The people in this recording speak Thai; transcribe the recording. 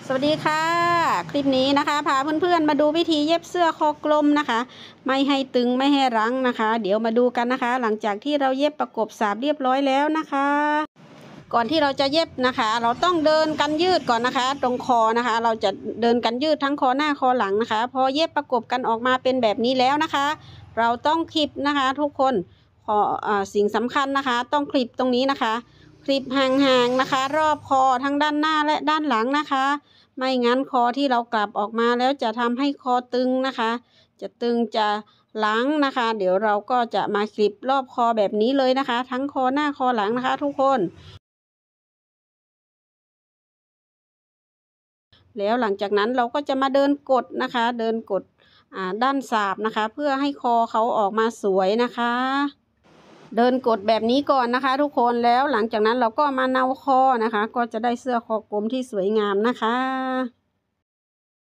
สวัสดีค่ะคลิปนี้นะคะพาเพื่อนๆมาดูวิธีเย็บเสื้อคอกลมนะคะไม่ให้ตึงไม่ให้รั้งนะคะเดี๋ยวมาดูกันนะคะหลังจากที่เราเย็บประกบสาบเรียบร้อยแล้วนะคะก่อนที่เราจะเย็บนะคะเราต้องเดินกันยืดก่อนนะคะตรงคอนะคะเราจะเดินกันยืดทั้งคอหน้าคอหลังนะคะพอเย็บประกบกันออกมาเป็นแบบนี้แล้วนะคะเราต้องคลิปนะคะทุกคนสิ่งสำคัญนะคะต้องคลิปตรงนี้นะคะคลิปห่างๆนะคะรอบคอทั้งด้านหน้าและด้านหลังนะคะไม่งั้นคอที่เรากลับออกมาแล้วจะทำให้คอตึงนะคะจะตึงจะหลังนะคะเดี๋ยวเราก็จะมาคลิปรอบคอแบบนี้เลยนะคะทั้งคอหน้าคอหลังนะคะทุกคนแล้วหลังจากนั้นเราก็จะมาเดินกดนะคะเดินกดด้านสาบนะคะเพื่อให้คอเขาออกมาสวยนะคะเดินกดแบบนี้ก่อนนะคะทุกคนแล้วหลังจากนั้นเราก็มาเนาคอนะคะก็จะได้เสื้อคอกลมที่สวยงามนะคะ